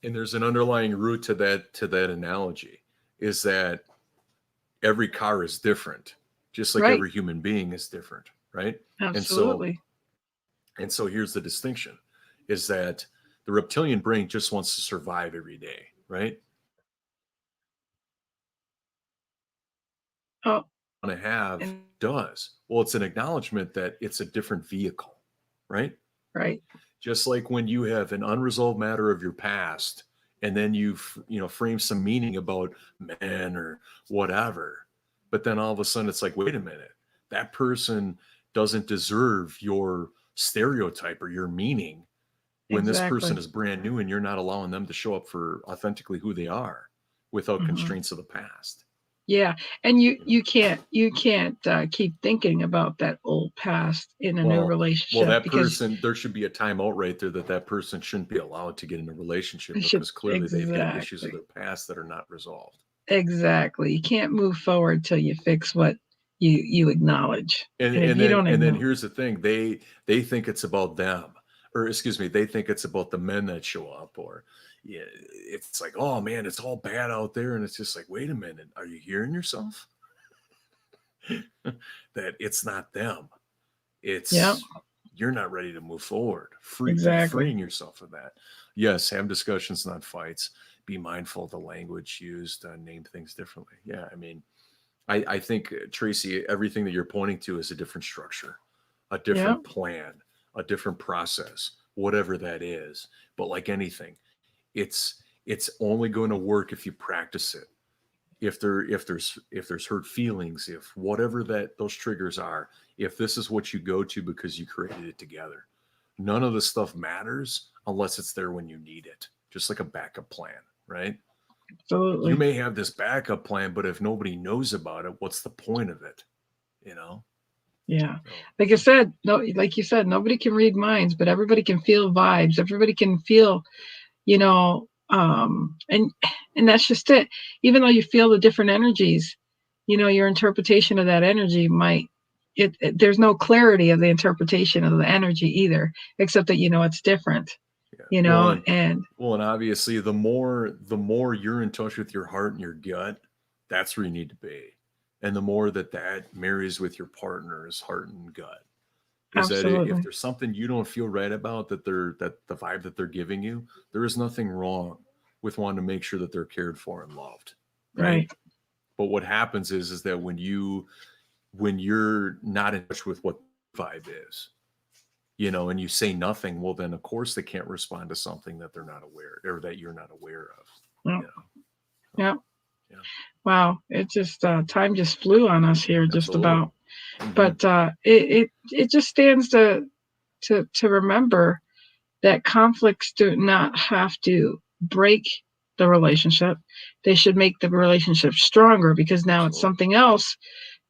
and there's an underlying root to that analogy, is that every car is different, just like right, every human being is different, right? And so absolutely. and so here's the distinction, is that the reptilian brain just wants to survive every day, right? Oh, Want to have and does. Well, it's an acknowledgement that it's a different vehicle, right? right, Just like when you have an unresolved matter of your past, and then frame some meaning about men or whatever, but then all of a sudden it's like, wait a minute, that person doesn't deserve your stereotype or your meaning, when this person exactly. is brand new and you're not allowing them to show up for authentically who they are without Hmm. constraints of the past. Yeah, and you You know? you can't you can't keep thinking about that old past in a new Well, relationship that because person, there should be a timeout right there, that person shouldn't be allowed to get in a relationship it should because clearly they've got issues of exactly their past that are not resolved. exactly. You can't move forward till you fix what you acknowledge, And and if and you then don't and then acknowledge, here's the thing, they think it's about them, or excuse me, they think it's about the men that show up, or yeah, it's like, oh man, it's all bad out there, and it's just like, wait a minute, are you hearing yourself? That it's not them, yeah, it's you're not ready to move forward, exactly. freeing yourself of that. Yes, have discussions, not fights. Be mindful of the language used, name things differently. Yeah, I mean, I think, Tracy, everything that you're pointing to is a different structure, a Yeah, different plan, a different process. whatever that is. But like anything, it's only going to work if you practice it. If there's hurt feelings, if whatever that those triggers are, if this is what you go to because you created it together, none of the stuff matters unless it's there when you need it. Just like a backup plan, right? You Absolutely. may have this backup plan, but if nobody knows about it, what's the point of it? You know? Yeah. So, Like I said, no, like you said, nobody can read minds, but everybody can feel vibes. Everybody can feel, and that's just it. Even though you feel the different energies, your interpretation of that energy might, there's no clarity of the interpretation of the energy either, except that, it's different, yeah. Well, and and well, and obviously, the more you're in touch with your heart and your gut, that's where you need to be, and the more that marries with your partner's heart and gut, is that if absolutely. there's something you don't feel right about that the vibe that they're giving you, there is nothing wrong with wanting to make sure that they're cared for and loved, right? Right. But what happens is that when you're not in touch with what vibe is, and you say nothing, well, then of course they can't respond to something that they're not aware or that you're not aware of. Yeah. You know, so, Yeah. yeah, Wow. It just, time just flew on us here, just absolutely. about. Hmm. But it just stands to remember that conflicts do not have to break the relationship. They should make the relationship stronger, because now it's Absolutely. something else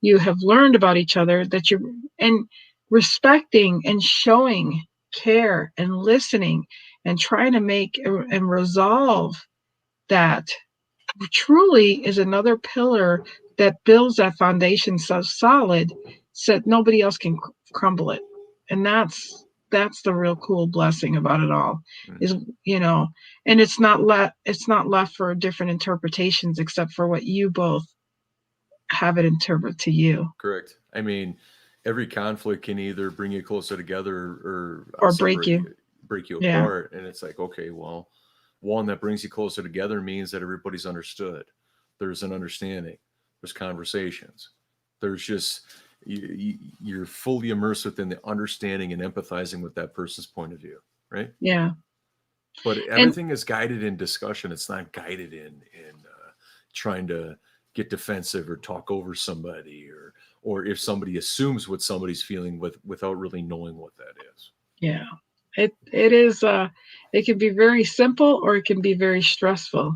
you have learned about each other, that you and respecting and showing care and listening and trying to make and resolve that truly is another pillar that builds that foundation so solid so that nobody else can crumble it. And that's the real cool blessing about it all, is, Hmm. and it's not left for different interpretations except for what you both have it interpret to you, Correct. I mean, every conflict can either bring you closer together or or break separate you. you, break you Yeah. apart. And it's like, okay, well, one that brings you closer together means that everybody's understood. There's an understanding. There's conversations. There's just you're fully immersed within the understanding and empathizing with that person's point of view, right? Yeah. But And everything is guided in discussion. It's not guided in trying to get defensive or talk over somebody, or if somebody assumes what somebody's feeling without really knowing what that is. yeah, it is, it can be very simple or it can be very stressful.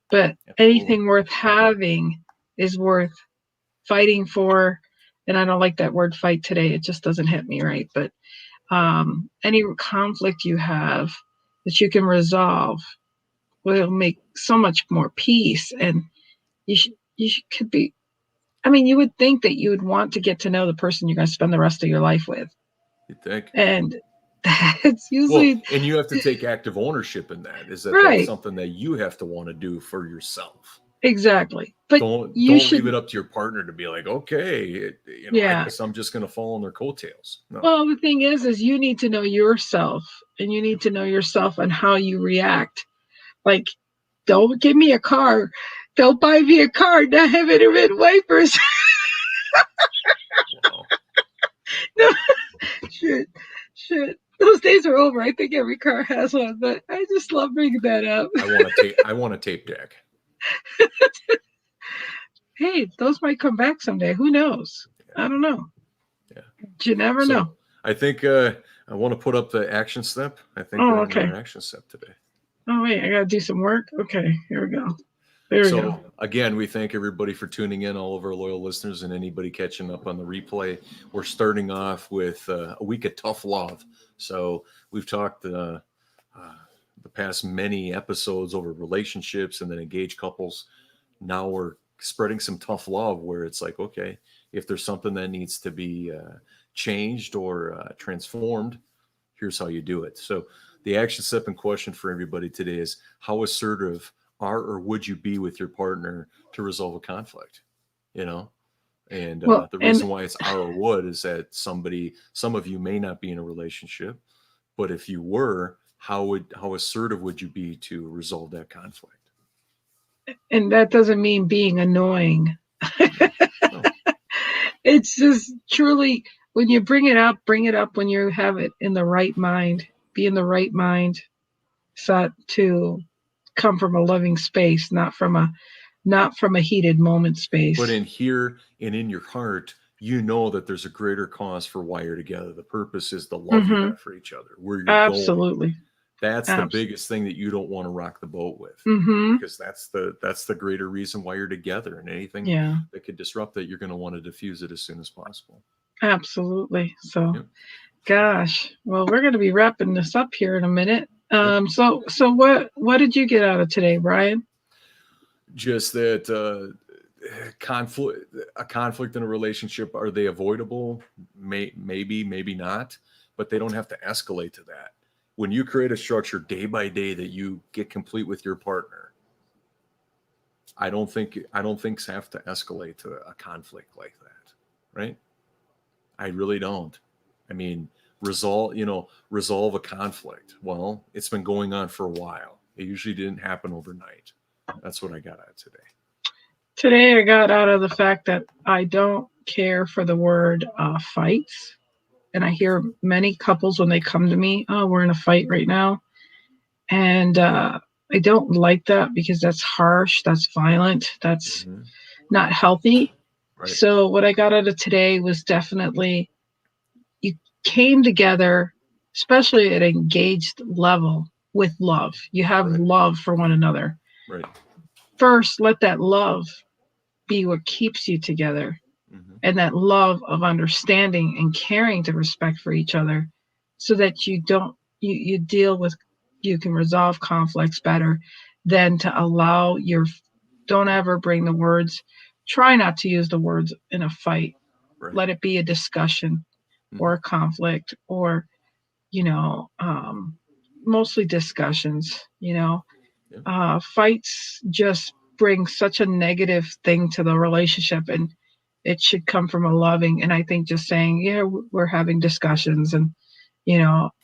But Absolutely. anything worth having is worth fighting for. And I don't like that word fight today. It just doesn't hit me right. But Yeah. any conflict you have that you can resolve will make so much more peace. And could be, I mean, you would think that you would want to get to know the person you're going to spend the rest of your life with. You think? And that's Well, usually and you have to take active ownership in that. Is that's right. something that you have to want to do for yourself. Exactly. But you Don't leave should, it up to your partner to be like, okay, I yeah. guess I'm just going to fall on their coattails. No. Well, the thing is you need to know yourself, and you need to know yourself and how you react. Like, don't give me a car. Don't buy me a car not have intermittent wipers. Wow. No, shit, shit. Those days are over. I think every car has one, but I just love bringing that up. I want a tape deck. Hey, those might come back someday. Who knows? Yeah. I don't know. Yeah. You never know. So I think I want to put up the action step. I think Oh, we're in okay. our action step today. Oh, wait, I got to do some work. Okay, here we go. There we go. So again, we thank everybody for tuning in, all of our loyal listeners, and anybody catching up on the replay. We're starting off with a week of tough love. So we've talked the past many episodes over relationships and then engaged couples. Now we're spreading some tough love, where it's like, okay, if there's something that needs to be changed or transformed, here's how you do it. So the action step in question for everybody today is, how assertive are or would you be with your partner to resolve a conflict? You know, and Well, the and reason why it's are or would is that some of you may not be in a relationship, but if you were, how assertive would you be to resolve that conflict? that doesn't mean being annoying. No, no, It's just truly, when you bring it up when you have it in the right mind. be in the right mind set to come from a loving space, not from a heated moment space. But in here and in your heart, you know that there's a greater cause for why you're together. The purpose is the love you have for each other, where you're going. Absolutely. That's the biggest thing that you don't want to rock the boat with, because that's the greater reason why you're together. And anything that could disrupt that, you're going to want to diffuse it as soon as possible. Absolutely. So, gosh, well, we're going to be wrapping this up here in a minute. So what did you get out of today, Brian? Just that a conflict in a relationship, are they avoidable? Maybe not, but they don't have to escalate to that. When you create a structure day by day that you get complete with your partner, I don't think have to escalate to a conflict like that, right? I really don't. I mean, resolve a conflict. Well, it's been going on for a while. It usually didn't happen overnight. That's what I got out of today. Today I got out of the fact that I don't care for the word fights. And I hear many couples when they come to me, oh, we're in a fight right now. And I don't like that, because that's harsh, that's violent, that's not healthy. Right. So what I got out of today was definitely, you came together, especially at an engaged level, with love. You have love for one another. Right. First, let that love be what keeps you together. And that love of understanding and caring to respect for each other, so that you can resolve conflicts better than to allow don't ever bring the words, try not to use the words in a fight. Right. Let it be a discussion or a conflict, or, mostly discussions, fights just bring such a negative thing to the relationship, and it should come from a loving. And I think just saying, yeah, we're having discussions, and,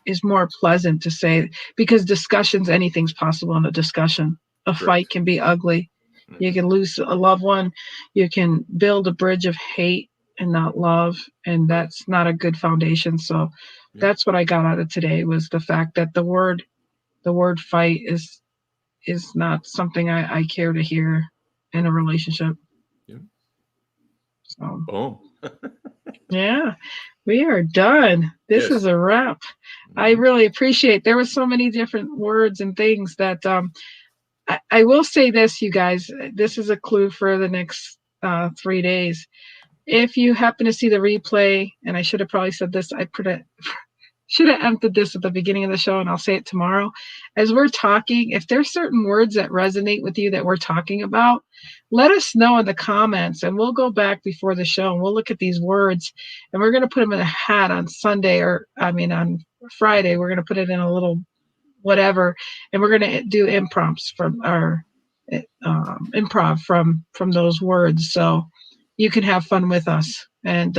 is more pleasant to say, because discussions, anything's possible in a discussion. A fight can be ugly. You can lose a loved one. You can build a bridge of hate and not love. And that's not a good foundation. So that's what I got out of today, was the fact that the word fight is not something I care to hear in a relationship. So, yeah, we are done. This is a wrap. I really appreciate, there were so many different words and things that I will say this, you guys, this is a clue for the next 3 days. If you happen to see the replay, and I should have probably said this, I should have emptied this at the beginning of the show, and I'll say it tomorrow. As we're talking, if there's certain words that resonate with you that we're talking about, let us know in the comments, and we'll go back before the show and we'll look at these words, and we're going to put them in a hat on Sunday, on Friday. We're going to put it in a little whatever, and we're going to do imprompts from our improv from those words. So you can have fun with us and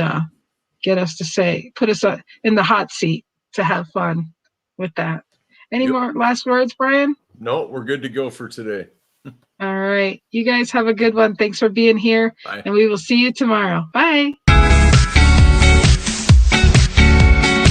get us to put us in the hot seat to have fun with that. Any more last words, Brian? No, we're good to go for today. All right. You guys have a good one. Thanks for being here. Bye. And we will see you tomorrow. Bye.